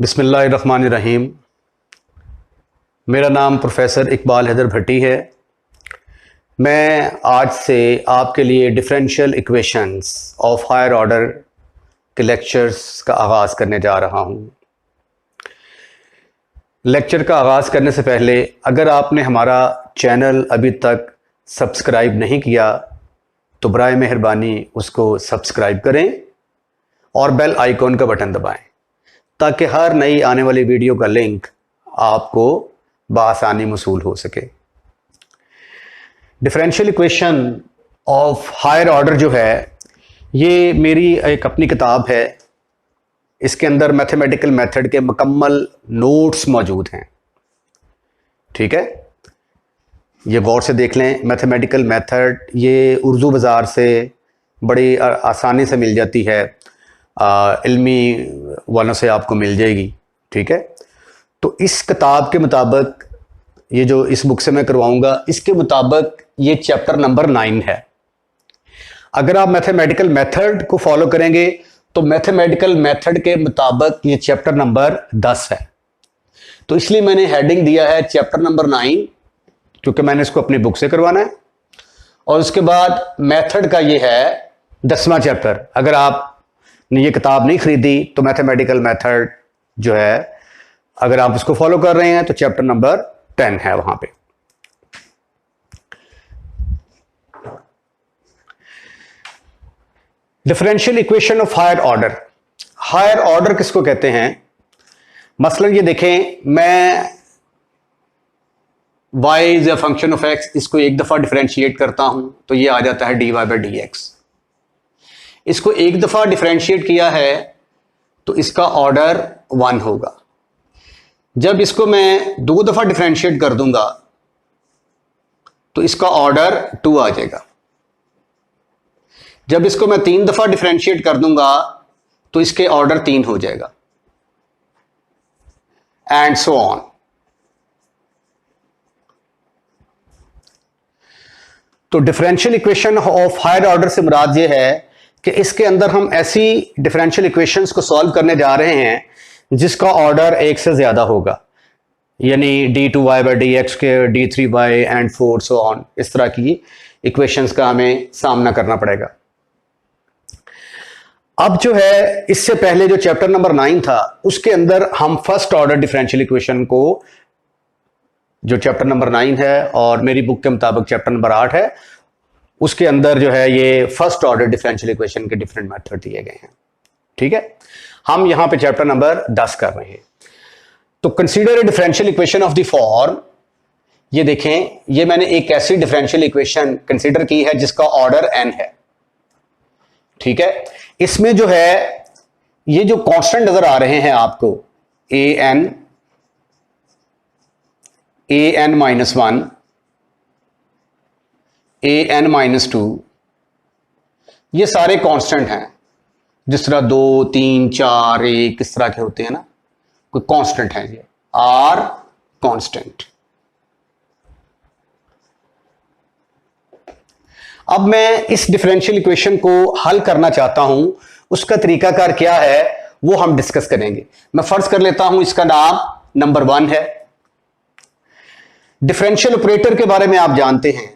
बिस्मिल्लाहिर्रहमानिर्रहीम। मेरा नाम प्रोफेसर इकबाल हैदर भट्टी है। मैं आज से आपके लिए differential equations of higher order के लेक्चर्स का आगाज़ करने जा रहा हूँ। लेक्चर का आगाज़ करने से पहले अगर आपने हमारा चैनल अभी तक सब्सक्राइब नहीं किया तो बराए मेहरबानी उसको सब्सक्राइब करें और बेल आइकॉन का बटन दबाएं ताकि हर नई आने वाली वीडियो का लिंक आपको बआसानी मसूल हो सके। Differential equation of higher order जो है ये मेरी एक अपनी किताब है। इसके अंदर मैथमेटिकल मेथड के मुकम्मल नोट्स मौजूद हैं। ठीक है, ये गौर से देख लें। मैथमेटिकल मेथड ये उर्दू बाज़ार से बड़ी आसानी से मिल जाती है, इल्मी वालों से आपको मिल जाएगी। ठीक है, तो इस किताब के मुताबिक ये जो इस बुक से मैं करवाऊंगा इसके मुताबिक ये चैप्टर नंबर 9 है। अगर आप मैथमेटिकल मेथड को फॉलो करेंगे तो मैथमेटिकल मेथड के मुताबिक ये चैप्टर नंबर 10 है। तो इसलिए मैंने हेडिंग दिया है चैप्टर नंबर 9, क्योंकि मैंने इसको अपनी बुक से करवाना है। और उसके बाद मेथड का ये है 10वां चैप्टर। अगर आप ने ये किताब नहीं खरीदी तो मैथमेटिकल मेथड जो है अगर आप उसको फॉलो कर रहे हैं तो चैप्टर नंबर 10 है वहां पे। Differential equation of higher order. Higher order किसको कहते हैं? मसलन ये देखें, मैं y is a function of x, इसको एक दफा डिफरेंशिएट करता हूं तो ये आ जाता है dy बाई dx। इसको एक दफा डिफरेंशिएट किया है तो इसका ऑर्डर 1 होगा। जब इसको मैं 2 दफा डिफरेंशिएट कर दूंगा तो इसका ऑर्डर 2 आ जाएगा। जब इसको मैं 3 दफा डिफरेंशिएट कर दूंगा तो इसके ऑर्डर 3 हो जाएगा, एंड सो ऑन। तो differential equation of higher order से मुराद ये है कि इसके अंदर हम ऐसी डिफरेंशियल इक्वेशंस को सॉल्व करने जा रहे हैं जिसका ऑर्डर 1 से ज्यादा होगा, यानी d2y बाई dx के d3y एंड 4 सो ऑन। इस तरह की इक्वेशंस का हमें सामना करना पड़ेगा। अब जो है इससे पहले जो चैप्टर नंबर 9 था उसके अंदर हम फर्स्ट ऑर्डर डिफरेंशियल इक्वेशन को, जो चैप्टर नंबर 9 है और मेरी बुक के मुताबिक चैप्टर नंबर 8 है, उसके अंदर जो है ये फर्स्ट ऑर्डर डिफरेंशियल इक्वेशन के डिफरेंट मेथड दिए गए हैं। ठीक है, हम यहां पे चैप्टर नंबर 10 कर रहे हैं। तो consider a differential equation of the form. ये देखें, ये मैंने एक ऐसी डिफरेंशियल इक्वेशन कंसीडर की है जिसका ऑर्डर n है। ठीक है, इसमें जो है ये जो कांस्टेंट नजर आ रहे हैं आपको, an माइनस 1, an माइनस 2, ये सारे कांस्टेंट हैं। जिस तरह 2, 3, 4, 1 इस तरह के होते हैं ना, कोई कांस्टेंट है, ये आर कांस्टेंट। अब मैं इस डिफरेंशियल इक्वेशन को हल करना चाहता हूं, उसका तरीकाकार क्या है वो हम डिस्कस करेंगे। मैं फर्ज कर लेता हूं इसका नाम नंबर 1 है। डिफरेंशियल ऑपरेटर के बारे में आप जानते हैं।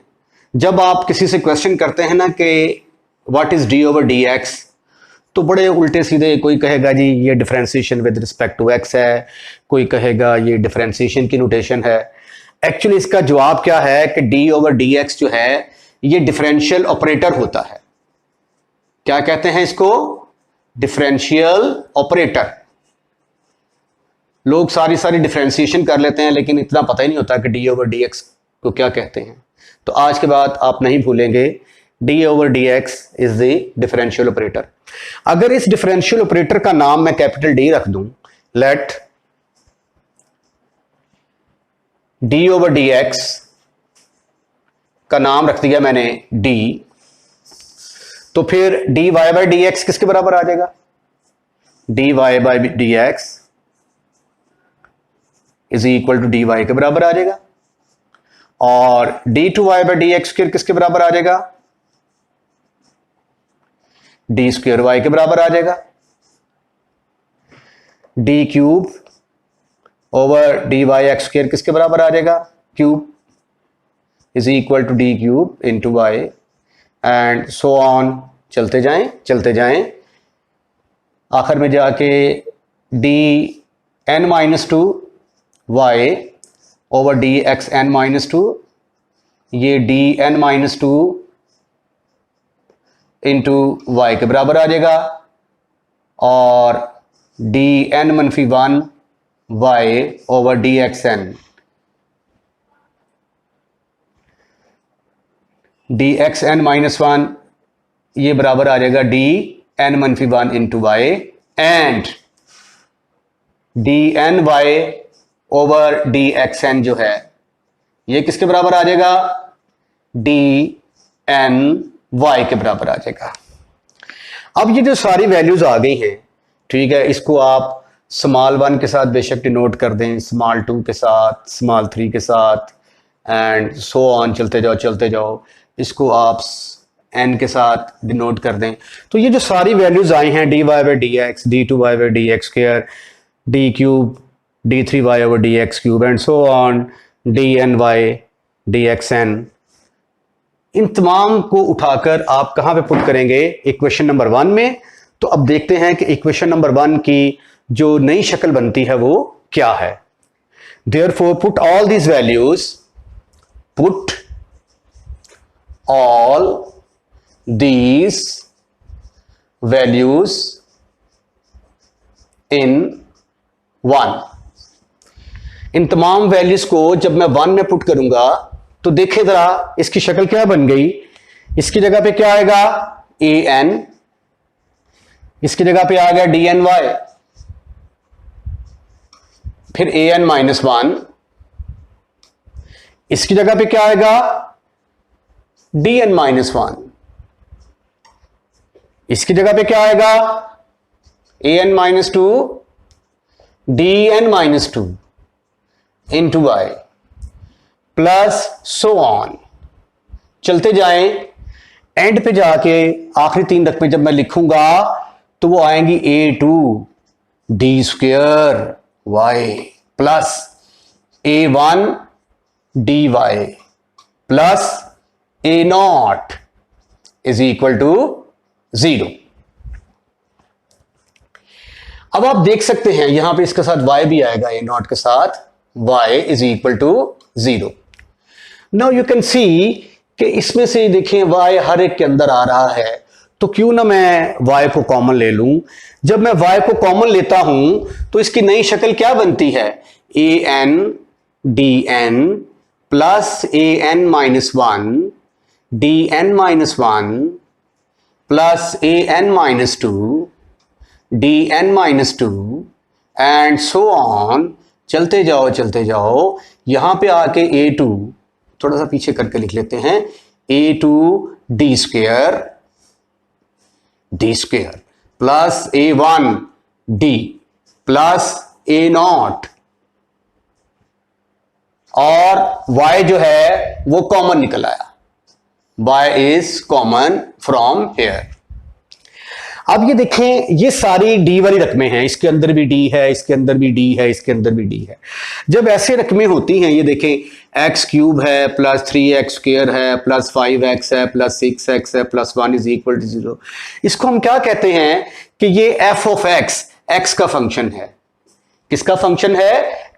जब आप किसी से क्वेश्चन करते हैं ना कि what is d over D x, तो बड़े उल्टे सीधे, कोई कहेगा जी ये differentiation with respect to x है, कोई कहेगा ये डिफरेंशिएशन की नोटेशन है। एक्चुअली इसका जवाब क्या है कि डी ओवर डी एक्स जो है ये डिफरेंशियल ऑपरेटर होता है। क्या कहते हैं इसको? Differential operator. लोग सारी डिफरेंशिएशन कर लेते हैं लेकिन इतना पता ही नहीं होता कि डी ओवर डी एक्स को क्या कहते हैं। तो आज के बाद आप नहीं भूलेंगे D over D x is the differential operator. अगर इस डिफरेंशियल ऑपरेटर का नाम मैं कैपिटल डी रख दूं, let d over D x का नाम रख दिया मैंने डी, तो फिर d Y by D x किसके बराबर आ जाएगा? D Y by D x is equal to d y के बराबर आ जाएगा। और d two Y by D x किसके बराबर आ जाएगा? डी स्क्वायर वाई के बराबर आ जाएगा। D cube over D Y X square किसके बराबर आ जाएगा, cube is equal to D cube into Y and so on, चलते जाएं आखिर में जाके D N minus two Y over D x N minus two, ये D N minus two into Y के बराबर आ जाएगा और डी एन मनफी one Y over D x N, D x N minus one ये बराबर आ जाएगा डी एन मनफी one into Y and d N y over D x n जो है ये किसके बराबर आ जाएगा, डी एन वाई के बराबर आ जाएगा। अब ये जो सारी वैल्यूज आ गई हैं, ठीक है, इसको आप स्मॉल 1 के साथ बेशक डिनोट कर दें, स्मॉल 2 के साथ, स्मॉल 3 के साथ एंड सो ऑन, चलते जाओ, इसको आप एन के साथ डिनोट कर दें। तो ये जो सारी वैल्यूज आई हैं, D Y by D X, D two Y by D X square, D cube, D three Y over D X cube and so on, D N Y D x N, इन तमाम को उठाकर आप कहाँ पे put करेंगे, equation number 1 में। तो अब देखते हैं कि इक्वेशन नंबर 1 की जो नई शक्ल बनती है वो क्या है। Therefore put all these values, put all these values in 1। इन तमाम वैल्यूज को जब मैं 1 में पुट करूंगा तो देखें जरा इसकी शक्ल क्या बन गई। इसकी जगह पे क्या आएगा, ए एन, इसकी जगह पे आ गया डी एन वाई, फिर ए एन माइनस 1, इसकी जगह पे क्या आएगा, डी एन माइनस 1, इसकी जगह पे क्या आएगा, A N minus 2, D N minus 2 into Y plus so on, चलते जाएं, एंड पे जाके आखिरी 3 रकमें जब मैं लिखूंगा तो वो आएंगी a2 d square y plus a1 d y plus a0 is equal to 0। अब आप देख सकते हैं यहां पे इसके साथ y भी आएगा, a0 के साथ y is equal to 0। Now you can see कि इसमें से देखें y हर एक के अंदर आ रहा है, तो क्यों ना मैं y को कॉमन ले लूं। जब मैं y को कॉमन लेता हूं तो इसकी नई शक्ल क्या बनती है, A N D N plus A N minus 1 D N minus 1 plus A N minus 2 D N minus 2 and so on, चलते जाओ। यहां पे आके a2 थोड़ा सा पीछे करके लिख लेते हैं, a2 d square plus a1 D plus a0 और y जो है वो कॉमन निकल आया, y is common from here. अब ये देखें ये सारी डी वाली रकमें हैं, इसके अंदर भी डी है, इसके अंदर भी डी है, इसके अंदर भी डी है। जब ऐसे रकमें होती हैं, ये देखें एक्स क्यूब है प्लस 3x स्क्वायर है प्लस 5x है प्लस 6x है प्लस 1 इज इक्वल टू 0, इसको हम क्या कहते हैं कि ये f ऑफ x का फंक्शन है। किसका फंक्शन है,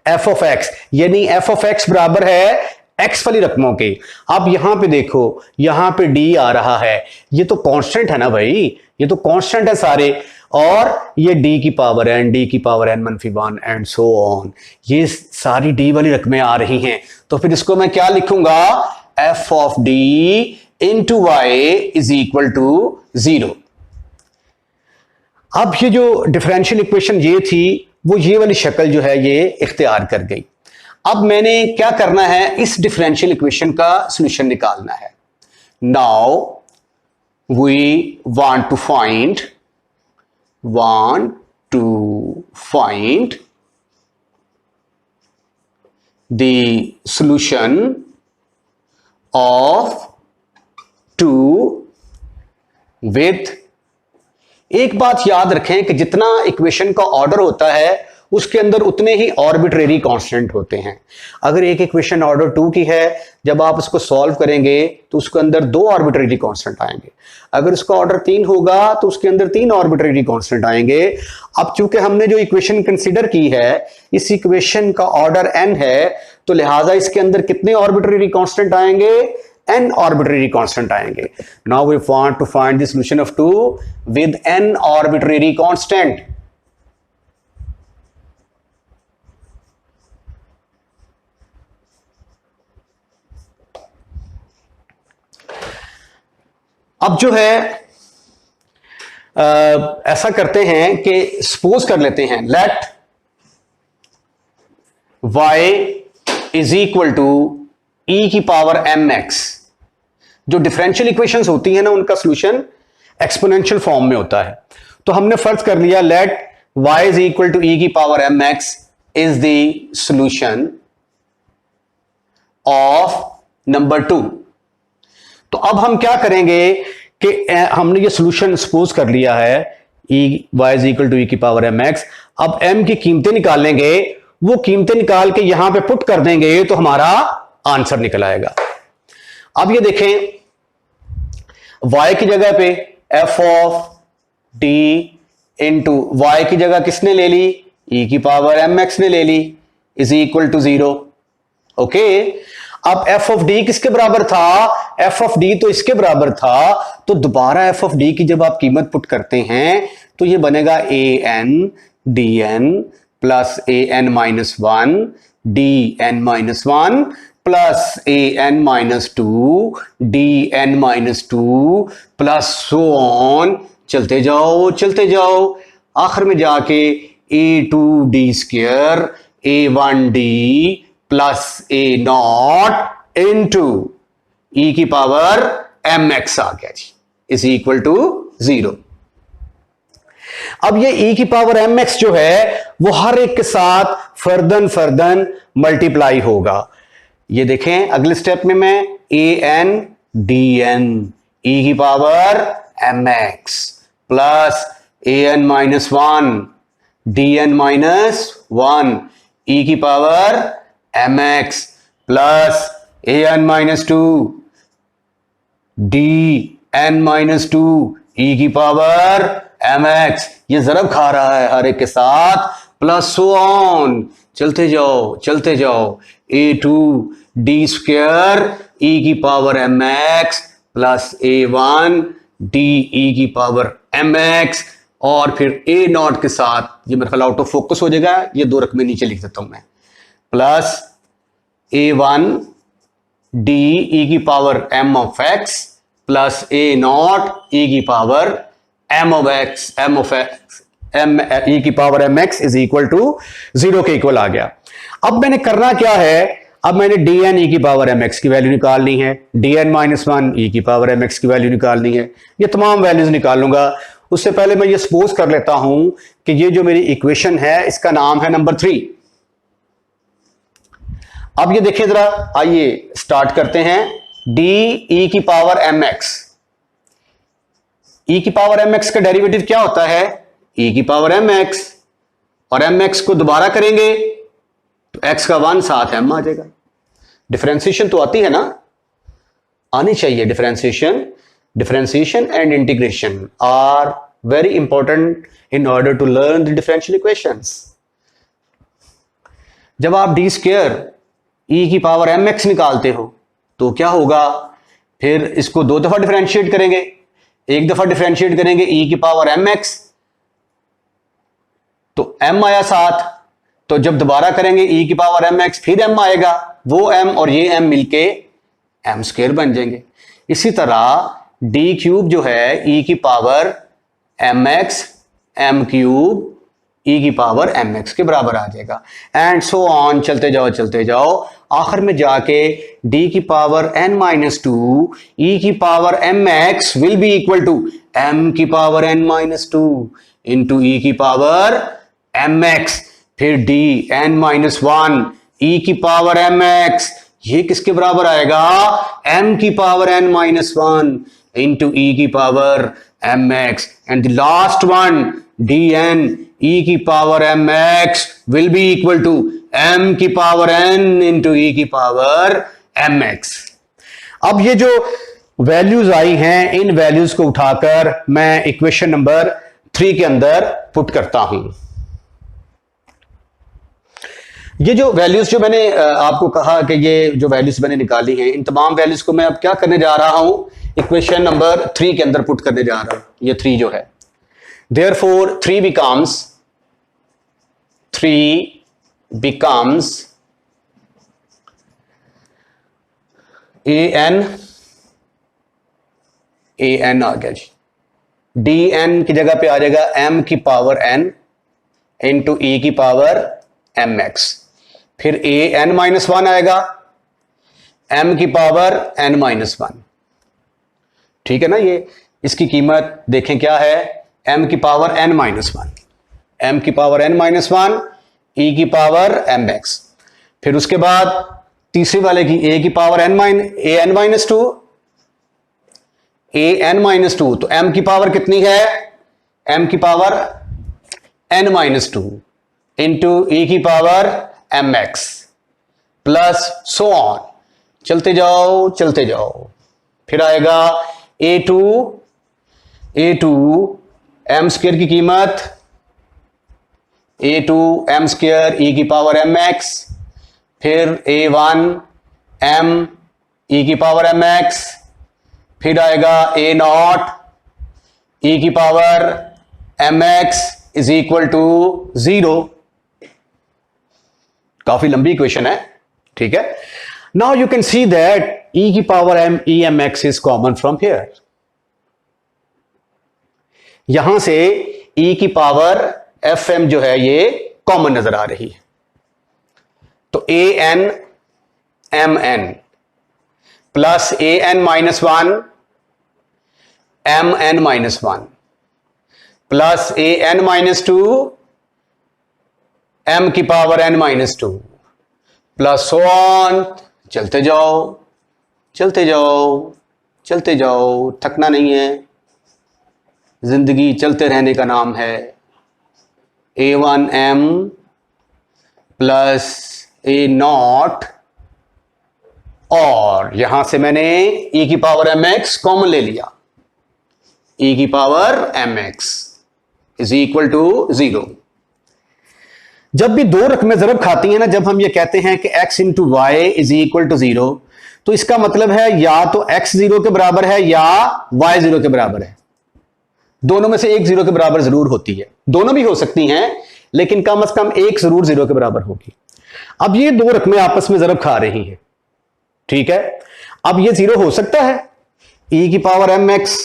f ऑफ x, यानी f ऑफ x बराबर है x वाली रकमों के। अब यहां पे देखो, यहां पे d आ रहा है, ये तो कांस्टेंट है ना भाई, ये तो कांस्टेंट है सारे, और ये d की पावर n, d की पावर n मनफी 1 एंड सो ऑन, ये सारी d वाली रकमें आ रही हैं। तो फिर इसको मैं क्या लिखूंगा, f of d into y is equal to 0। अब ये जो डिफरेंशियल इक्वेशन ये थी वो ये वाली शक्ल जो है ये इख्तियार कर गई। अब मैंने क्या करना है, इस डिफरेंशियल इक्वेशन का सॉल्यूशन निकालना है। Now we want to find the solution of 2 with, एक बात याद रखें कि जितना इक्वेशन का ऑर्डर होता है उसके अंदर उतने ही आर्बिट्रेरी कांस्टेंट होते हैं। अगर एक इक्वेशन ऑर्डर 2 की है, जब आप उसको सॉल्व करेंगे तो उसके अंदर 2 आर्बिट्रेरी कांस्टेंट आएंगे। अगर उसका ऑर्डर 3 होगा तो उसके अंदर 3 आर्बिट्रेरी कांस्टेंट आएंगे। अब चूंकि हमने जो इक्वेशन कंसीडर की है, इस इक्वेशन का ऑर्डर n है, तो लिहाजा इसके अंदर कितने आर्बिट्रेरी कांस्टेंट आएंगे? n arbitrary constant आएंगे। Now we want to find the solution of 2 with n arbitrary constant. अब जो है ऐसा करते हैं कि सपोज कर लेते हैं, let y is equal to e की पावर mx। जो डिफरेंशियल इक्वेशंस होती है ना, उनका सॉल्यूशन एक्सपोनेंशियल फॉर्म में होता है। तो हमने फर्ज कर लिया let y is equal to e की power mx is the solution of number 2। तो अब हम क्या करेंगे कि हमने ये सॉल्यूशन सपोज कर लिया है y is equal to e की पावर mx। अब m की कीमतें निकालेंगे, वो कीमतें निकाल के यहां पे पुट कर देंगे तो हमारा आंसर निकल आएगा। अब ये देखें, y की जगह पे f of d into y की जगह किसने ले ली? e की पावर mx ने ले ली, इज इक्वल टू 0। ओके, अब f ऑफ d किसके बराबर था? f ऑफ d तो इसके बराबर था। तो दोबारा f ऑफ d की जब आप कीमत पुट करते हैं तो ये बनेगा an dn plus an minus 1 dn minus 1 plus an minus 2 dn minus 2 plus so on, चलते जाओ आखिर में जाके a2d square a1d plus a0 into e की पावर mx आ गया जी, इज इक्वल टू 0। अब ये e की पावर mx जो है वो हर एक के साथ फर्दन मल्टीप्लाई होगा। ये देखें अगले स्टेप में मैं an dn e की power mx plus an minus 1 dn minus 1 e की power mx plus an minus 2 dn minus 2 e की पावर mx। ये जरब खा रहा है हर एक के साथ, प्लस सो ऑन, चलते जाओ a2 d स्क्वायर e की power mx plus a1 d e की पावर mx, और फिर a0 के साथ ये मेरे ख्याल आउट ऑफ फोकस हो जाएगा, ये 2 रकमें नीचे लिख देता हूं मैं, प्लस a1 d e की power m of x plus a0 e की power m of x e की power mx is equal to 0 के इक्वल आ गया। अब मैंने करना क्या है, अब मैंने dn e की पावर mx की वैल्यू निकालनी है, dn माइनस 1 e की पावर mx की वैल्यू निकालनी है। ये तमाम वैल्यूज निकालूंगा। उससे पहले मैं ये सपोज कर लेता हूं कि ये जो मेरी इक्वेशन है इसका नाम है नंबर 3। अब ये देखिए जरा, आइए स्टार्ट करते हैं। d e की पावर mx, e की पावर mx का डेरिवेटिव क्या होता है? e की पावर mx, और mx को दोबारा करेंगे तो x का 1 साथ m आ जाएगा। डिफरेंशिएशन तो आती है ना, आनी चाहिए। Differentiation and integration are very important in order to learn the differential equations. जब आप d स्क्वायर e की पावर mx निकालते हो तो क्या होगा? फिर इसको 2 दफा डिफरेंशिएट करेंगे, एक दफा डिफरेंशिएट करेंगे e की पावर mx, तो m आया साथ, तो जब दोबारा करेंगे e की पावर mx फिर m आएगा, वो m और ये m मिलके m स्क्वायर बन जाएंगे। इसी तरह d क्यूब जो है e की power mx m cube e की पावर mx के बराबर आ जाएगा, एंड सो ऑन, चलते जाओ आखिर में जाके d की पावर n माइनस 2 e की power mx will be equal to m की power n minus 2 into e की पावर mx, फिर d n माइनस 1 e की पावर mx, ये किसके बराबर आएगा? m की power n minus 1 into e की power mx, and the last one dn e की power m x will be equal to m की पावर एन इंटू ई की पावर एम एक्स। अब ये जो वैल्यूज आई हैं, इन वैल्यूज को उठाकर मैं इक्वेशन नंबर 3 के अंदर पुट करता हूं। ये जो वैल्यूज जो मैंने आपको कहा कि ये जो वैल्यूज मैंने निकाली हैं, इन तमाम वैल्यूज को मैं अब क्या करने जा रहा हूं, इक्वेशन नंबर 3 के अंदर पुट करने जा रहा हूं। ये 3 जो है, देयरफॉर 3 becomes an आ गया जी, dn की जगह पे आ जाएगा m की पावर n इंटू e की पावर mx, फिर an-1 आएगा m की पावर n-1। ठीक है ना, ये इसकी कीमत देखें क्या है, m की पावर n-1, m की पावर n-1, e की पावर mx। फिर उसके बाद तीसरे वाले की a की पावर an-2, an-2, तो m की पावर कितनी है, m की पावर n-2 इंटू e की power mx plus so on, चलते जाओ चलते जाओ। फिर आएगा a2 m स्क्वायर की कीमत a2 m स्क्वायर e की पावर mx, फिर a1 m e की पावर mx, फिर आएगा a0 e की power mx is equal to 0। काफी लंबी इक्वेशन है, ठीक है। Now you can see that e की power mx is common from here. यहां से e की पावर fm जो है ये कॉमन नजर आ रही है, तो an mn plus an-1 mn-1 plus an-2 m की power n-2 plus so on, चलते जाओ चलते जाओ चलते जाओ, थकना नहीं है, जिंदगी चलते रहने का नाम है। a1m प्लस a0 और यहां से मैंने e की पावर mx कॉमन ले लिया, e की power mx is equal to 0। जब भी दो रकमें ज़रब खाती हैं ना, जब हम ये कहते हैं कि x into y is equal to 0, तो इसका मतलब है या तो x 0 के बराबर है या y 0 के बराबर है। दोनों में से एक 0 के बराबर जरूर होती है, दोनों भी हो सकती हैं लेकिन कम से कम एक जरूर 0 के बराबर होगी। अब ये दो रकमें आपस में ज़रब खा रही हैं, ठीक है। अब ये 0 हो सकता है, e की पावर mx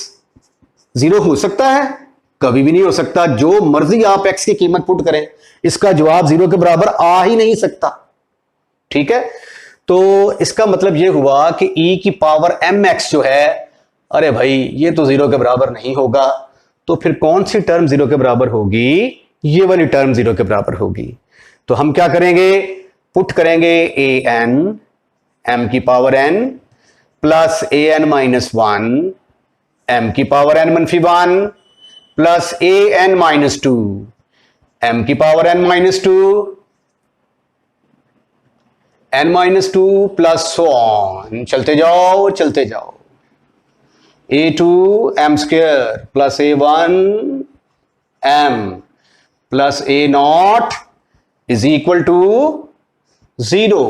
0 हो सकता है, कभी भी नहीं हो सकता। जो मर्जी आप x की कीमत पुट करें, इसका जवाब 0 के बराबर आ ही नहीं सकता, ठीक है। तो इसका मतलब यह हुआ कि e की पावर mx जो है, अरे भाई ये तो 0 के बराबर नहीं होगा, तो फिर कौन सी टर्म 0 के बराबर होगी, ये वाली टर्म 0 के बराबर होगी। तो हम क्या करेंगे, पुट करेंगे an m की power n plus an-1 m की power n-1 plus an-2 m की power n-2 n-2 plus so on, चलते जाओ चलते जाओ। a2 m square plus a1 m प्लस a0 इज इक्वल टू 0।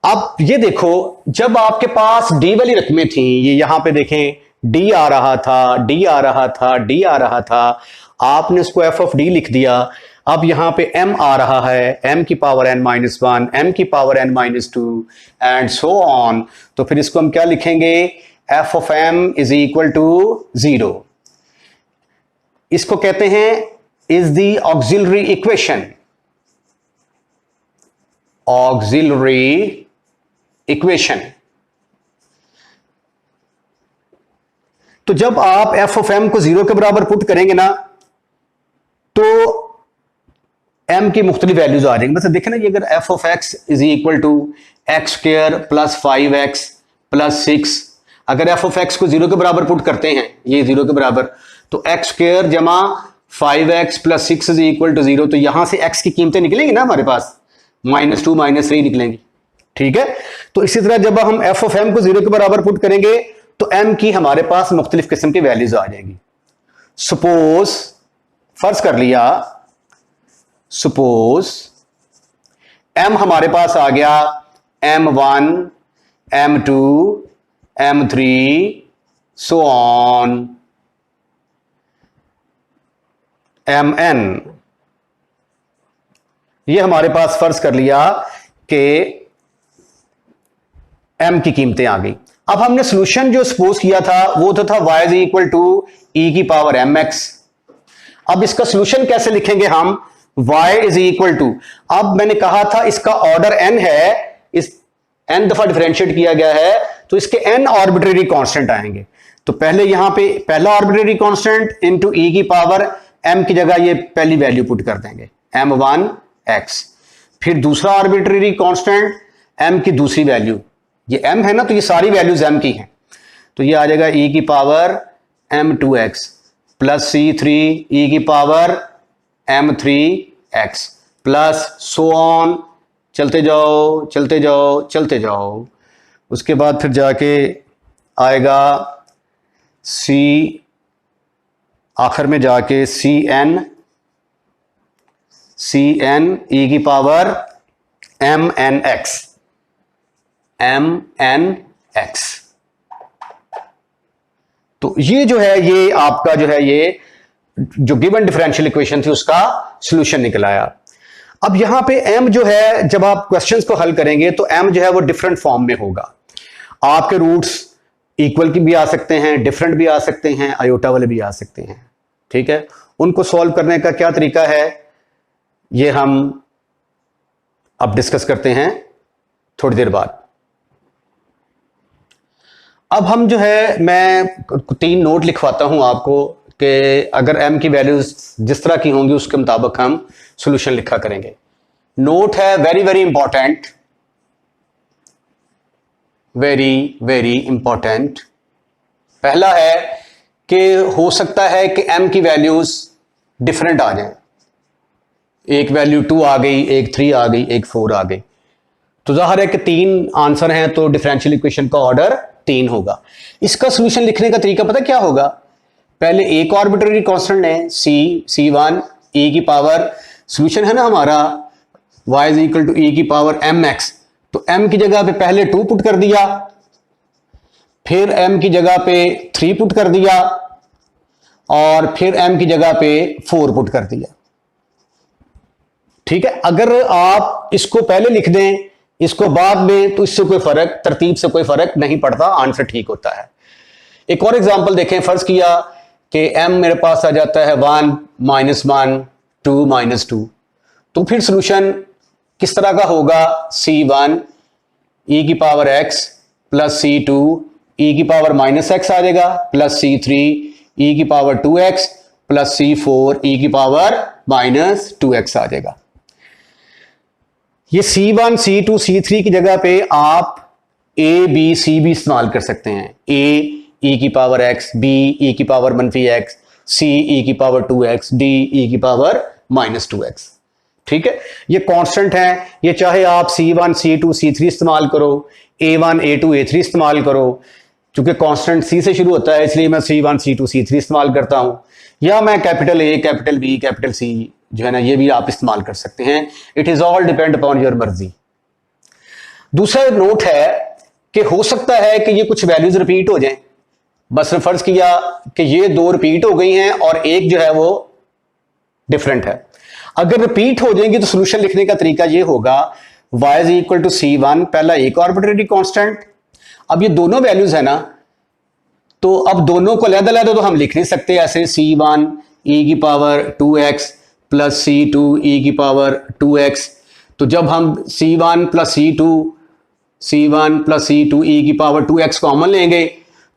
अब ये देखो, जब आपके पास d वाली रकमें थी, ये यहां पे देखें d आ रहा था, d आ रहा था, d आ रहा था, आपने इसको f ऑफ d लिख दिया। अब यहां पे m आ रहा है, m की पावर n-1, m की power n-2 and so on. तो फिर इसको हम क्या लिखेंगे, f of m is equal to 0। इसको कहते हैं is the auxiliary equation, auxiliary equation. तो जब आप f ऑफ m को 0 के बराबर पुट करेंगे ना, तो m की मुख्तलिफ वैल्यूज आ जाएंगी। मतलब देखें ना, ये अगर f of x is equal to x square plus 5x plus 6, अगर एफ ऑफ एक्स को 0 के बराबर पुट करते हैं, ये 0 के बराबर, तो एक्स स्क्वायर जमा 5x plus 6 is equal to 0, तो यहां से x की कीमतें निकलेंगी ना हमारे पास, -2 -3 निकलेंगी। ठीक है, तो इसी तरह जब हम एफ ऑफ एम को 0 के बराबर पुट करेंगे तो m की हमारे पास मुख्तलिफ किस्म की वैल्यूज आ जाएंगी। सपोज फर्ज कर लिया, सपोज m हमारे पास आ गया m1 m2 m3 so on mn, ये हमारे पास फर्ज कर लिया कि m की कीमतें आ गई। अब हमने सोल्यूशन जो सपोज किया था वो तो था y is equal to e की पावर mx। अब इसका सोल्यूशन कैसे लिखेंगे हम, y इज इक्वल टू, अब मैंने कहा था इसका ऑर्डर n है, इस n दफा डिफरेंशिएट किया गया है तो इसके n आर्बिट्रेरी कांस्टेंट आएंगे। तो पहले यहां पे पहला आर्बिट्रेरी कांस्टेंट इनटू e की पावर m की जगह ये पहली वैल्यू पुट कर देंगे m1 x, फिर दूसरा आर्बिट्रेरी कांस्टेंट m की दूसरी वैल्यू, ये m है ना तो ये सारी वैल्यूज m की हैं, तो ये आ जाएगा e की power m2x plus c3 e की power m3x plus so on, चलते जाओ चलते जाओ चलते जाओ। उसके बाद फिर जाके आएगा c, आखिर में जाके cn e की पावर mnx तो ये जो है ये आपका जो है ये जो गिवन डिफरेंशियल इक्वेशन थी उसका सॉल्यूशन निकल आया। अब यहां पे m जो है जब आप क्वेश्चंस को हल करेंगे तो m जो है वो डिफरेंट फॉर्म में होगा। आपके रूट्स इक्वल की भी आ सकते हैं, डिफरेंट भी आ सकते हैं, आयोटा वाले भी आ सकते हैं। ठीक है, उनको सॉल्व करने का क्या तरीका है ये हम अब डिस्कस करते हैं थोड़ी देर बाद। अब हम जो है मैं 3 नोट लिखवाता हूं आपको कि अगर m की वैल्यूज जिस तरह की होंगी उसके मुताबिक हम सॉल्यूशन लिखा करेंगे। नोट है very very important, very very important. पहला है कि हो सकता है कि m की वैल्यूज डिफरेंट आ जाएं, एक वैल्यू 2 आ गई, एक 3 आ गई, एक 4 आ गई, तो जाहिर है कि 3 आंसर हैं तो डिफरेंशियल इक्वेशन का ऑर्डर 3 होगा। इसका सॉल्यूशन लिखने का तरीका पता क्या होगा, पहले एक आर्बिट्रेरी कांस्टेंट लें c1 e की पावर, सॉल्यूशन है ना हमारा y is equal to e की पावर mx, तो m की जगह पे पहले 2 पुट कर दिया, फिर m की जगह पे 3 पुट कर दिया और फिर m की जगह पे 4 पुट कर दिया। ठीक है, अगर आप इसको पहले लिख दें इसको बाद में तो इससे कोई फर्क, तरतीब से कोई फर्क नहीं पड़ता, आंसर ठीक होता है। एक और एग्जांपल देखें, फर्ज किया कि m मेरे पास आ जाता है 1 -1 2 -2, तो फिर सॉल्यूशन किस तरह का होगा, c1 e की power x plus c2 e की पावर -x आ जाएगा प्लस c3 e की power 2x plus c4 e की पावर -2x आ जाएगा। ये c1 c2 c3 की जगह पे आप a b c भी इस्तेमाल कर सकते हैं, a e की पावर x, b e की पावर -x, c e की पावर 2x, d e की पावर -2x। ठीक है, ये कांस्टेंट हैं, ये चाहे आप c1 c2 c3 इस्तेमाल करो, a1 a2 a3 इस्तेमाल करो, क्योंकि कांस्टेंट c से शुरू होता है इसलिए मैं c1 c2 c3 इस्तेमाल करता हूं, या मैं capital A capital B capital C जो है ना ये भी आप इस्तेमाल कर सकते हैं। It is all depend upon your मर्जी। दूसरा नोट है कि हो सकता है कि ये कुछ वैल्यूज रिपीट हो जाएं, बस फर्ज किया कि ये 2 रिपीट हो गई हैं और एक जो है वो डिफरेंट है। अगर रिपीट हो जाएंगी तो सॉल्यूशन लिखने का तरीका ये होगा, y is equal to c1 पहला एक आर्बिट्रेरी कांस्टेंट, अब ये दोनों वैल्यूज है ना तो अब दोनों को अलग-अलग तो हम लिख नहीं सकते ऐसे, c1 e की power 2x plus c2 e की पावर 2x, तो जब हम c1 प्लस c2 e की पावर 2x कॉमन लेंगे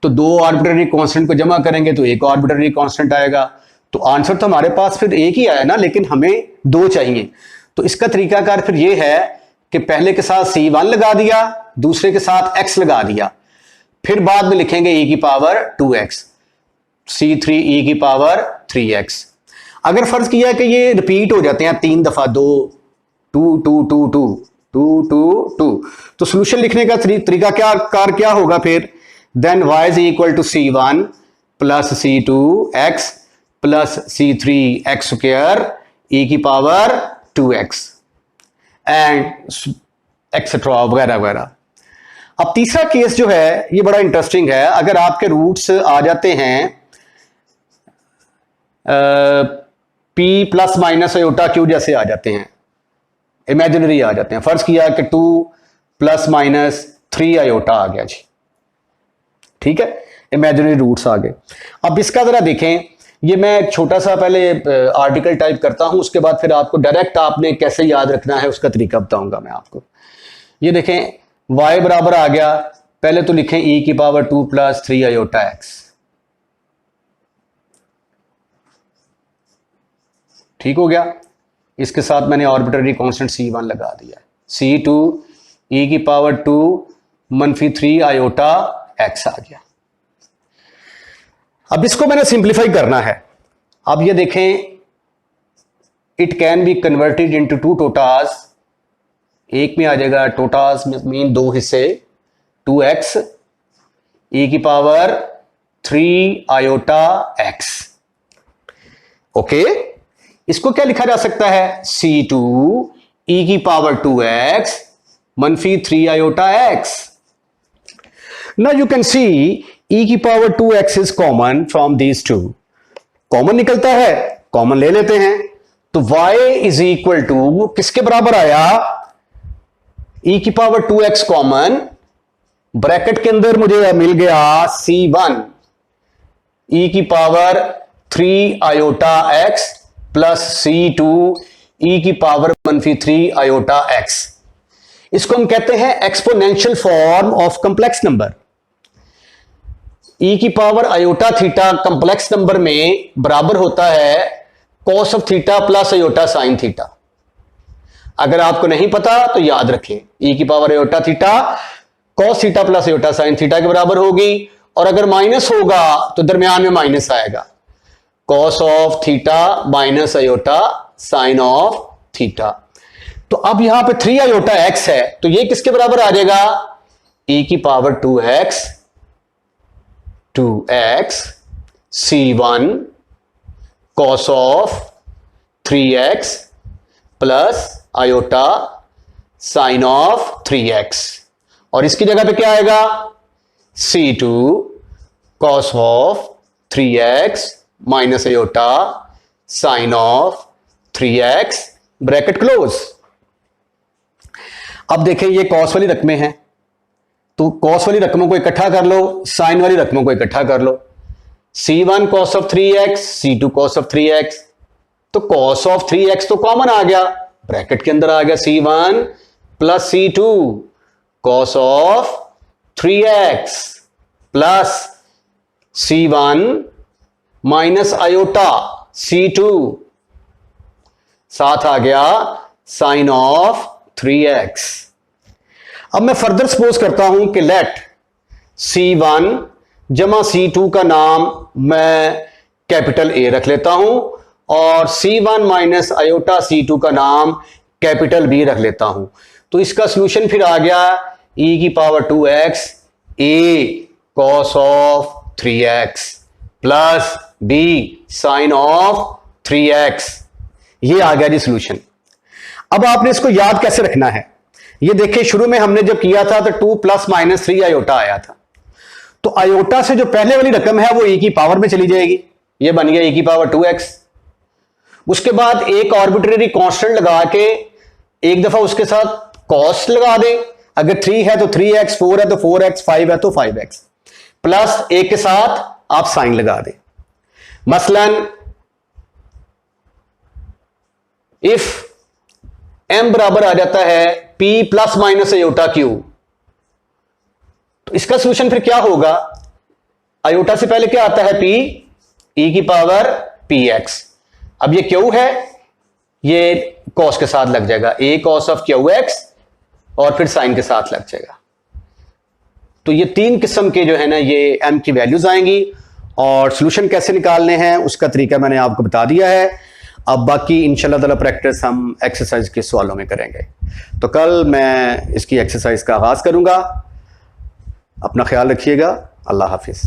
तो 2 आर्बिट्रेरी कांस्टेंट को जमा करेंगे तो एक आर्बिट्रेरी कांस्टेंट आएगा, तो आंसर तो हमारे पास फिर एक ही आया ना, लेकिन हमें 2 चाहिए। तो इसका तरीकाकार फिर ये है कि पहले के साथ c1 लगा दिया, दूसरे के साथ x लगा दिया, फिर बाद में लिखेंगे e की पावर 2x, c3 e की पावर 3x। अगर फर्ज किया कि ये रिपीट हो जाते हैं 3 दफा, 2 2 2 2 2 2 2 2, तो सोल्यूशन लिखने का तरीका क्या होगा फिर? Then y is equal to c1 plus c2x plus c3 x square e की पावर 2x एंड एक्सेट्रा वगैरह वगैरह। अब तीसरा केस जो है ये बड़ा इंटरेस्टिंग है। अगर आपके रूट्स आ जाते हैं p plus minus iota Q जैसे आ जाते हैं, इमेजिनरी आ जाते हैं, फर्ज किया कि 2 प्लस माइनस 3 आयोटा आ गया जी, ठीक है, इमेजिनरी रूट्स आ गए। अब इसका जरा देखें, ये मैं एक छोटा सा पहले आर्टिकल टाइप करता हूं, उसके बाद फिर आपको डायरेक्ट आपने कैसे याद रखना है उसका तरीका बताऊंगा मैं आपको। ये देखें y बराबर आ गया, पहले तो लिखें e की पावर 2 प्लस 3 आयोटा x, ठीक हो गया। इसके साथ मैंने आर्बिट्रेरी कांस्टेंट c1 लगा दिया, c2 e की पावर 2 मनफी 3 आयोटा x आ गया। अब इसको मैंने सिंप्लीफाई करना है। अब ये देखें, it can be converted into 2 टोटास, एक में आ जाएगा टोटास मीन 2 हिस्से, 2x e की पावर 3 आयोटा x। ओके, इसको क्या लिखा जा सकता है? c2 e की पावर 2x मनफी 3 iota x। Now you can C e की power 2x is common from these two, common निकलता है, कॉमन ले लेते हैं, तो y इज इक्वल टू किसके बराबर आया? e की पावर 2x कॉमन, ब्रैकेट के अंदर मुझे मिल गया c1 e की power 3 iota x plus c2 e की पावर मनफी 3 आयोटा x। इसको हम कहते हैं exponential form of complex number. e की power iota theta complex number में बराबर होता है cos of theta plus iota sine theta. अगर आपको नहीं पता तो याद रखें, e की power iota theta cos theta plus iota sine theta के बराबर होगी, और अगर माइनस होगा तो दरमियान में माइनस आएगा, cos of theta minus iota sine of theta. तो अब यहां पे 3 आयोटा x है, तो ये किसके बराबर आ जाएगा? e की power 2x c1 cos of 3x plus iota sine of 3x, और इसकी जगह पे क्या आएगा? c2 cos of 3x minus iota sine of 3x, bracket close. अब देखें ये कॉस वाली रकमें हैं, तो कॉस वाली रकमों को इकट्ठा कर लो, साइन वाली रकमों को इकट्ठा कर लो, c1 cos of 3x c2 cos of 3x, तो कॉस ऑफ 3x तो कॉमन आ गया, ब्रैकेट के अंदर आ गया c1 plus c2 cos of 3x plus c1 minus iota c2, साथ आ गया साइन ऑफ 3x। अब मैं फर्दर सपोज करता हूं कि लेट c1 जमा c2 का नाम मैं कैपिटल A रख लेता हूं, और c1 माइनस आयोटा c2 का नाम कैपिटल B रख लेता हूं, तो इसका सॉल्यूशन फिर आ गया e की power 2x a cos of 3x plus b sine of 3x। ये आ गया जी सॉल्यूशन। अब आपने इसको याद कैसे रखना है? ये देखिए, शुरू में हमने जब किया था तो 2 प्लस माइनस 3 आयोटा आया था, तो आयोटा से जो पहले वाली रकम है वो e की पावर में चली जाएगी, ये बन गया e की पावर 2x। उसके बाद एक आर्बिट्रेरी कांस्टेंट लगा के एक दफा उसके साथ कॉस लगा दें, अगर 3 है तो 3x, 4 है तो 4x, 5 है तो 5x, प्लस एक के साथ आप साइन लगा दें। मसलन इफ m बराबर आ जाता है p plus minus iota q, तो इसका सॉल्यूशन फिर क्या होगा? आयोटा से पहले क्या आता है? p e की पावर px। अब ये q है, ये cos के साथ लग जाएगा, a cos ऑफ qx, और फिर साइन के साथ लग जाएगा, तो ये 3 किस्म के जो है ना ये m की वैल्यूज आएंगी, और सोल्यूशन कैसे निकालने हैं उसका तरीका मैंने आपको बता दिया है। अब बाकी इंशाल्लाह ताला प्रैक्टिस हम एक्सरसाइज के सवालों में करेंगे। तो कल मैं इसकी एक्सरसाइज का आगाज़ करूंगा। अपना ख्याल रखिएगा। अल्लाह हाफिज़।